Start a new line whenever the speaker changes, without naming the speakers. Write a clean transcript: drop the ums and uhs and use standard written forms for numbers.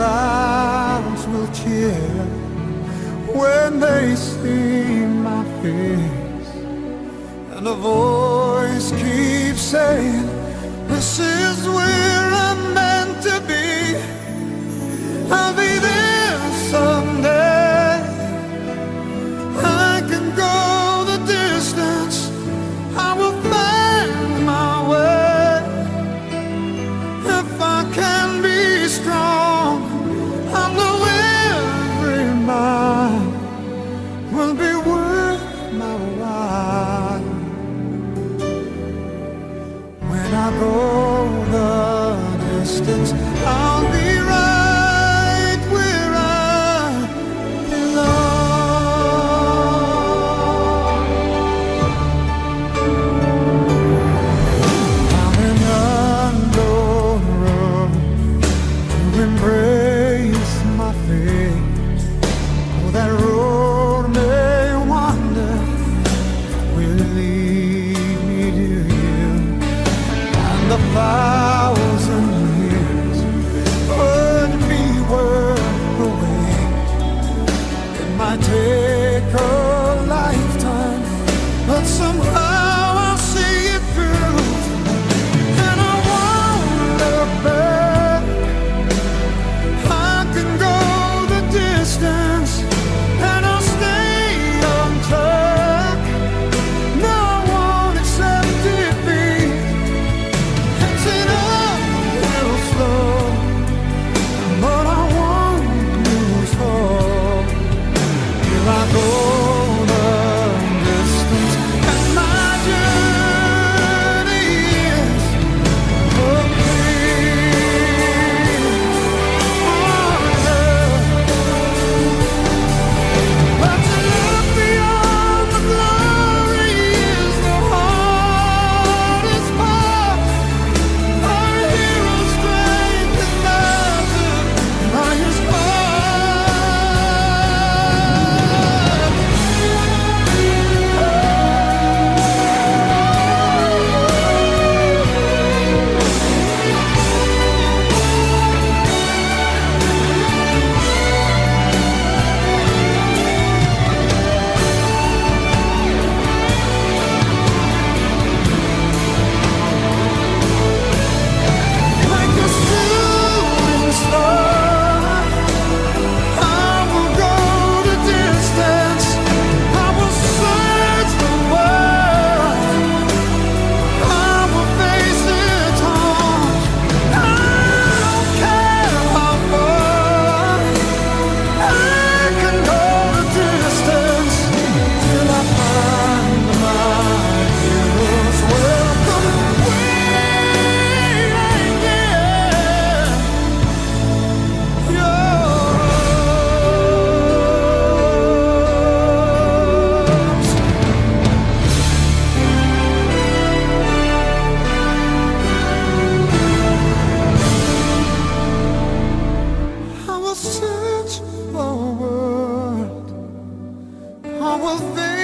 crowds will cheer when they see my face, and a voice keeps saying, this is where I'm meant to be. I'll be there someday. I can go the distance. I will find my way. If I can be strong, I know every mile will be worth my while. When I go the distance, I'll be right where I belong. I'm an unknown road to embrace my fate. Oh, that road may wander, will lead me to you. And 1,000 years would be worth the wait. It might take a lifetime, but somehow I'll see it through. And I won't look back. I can go the distance, and I'll stay on track. No, I won't accept defeat. It's an uphill slow, but I won't lose hope. Till I go the distance, and my journey is complete. But to look beyond the glory is the hardest part. Our hero's strength is measured by his heart. Like a shooting star, I will go the distance. I will search the world. I will face it all. I don't care how far. I can go the distance till I find my hero's welcome waiting. I will search the world. I will think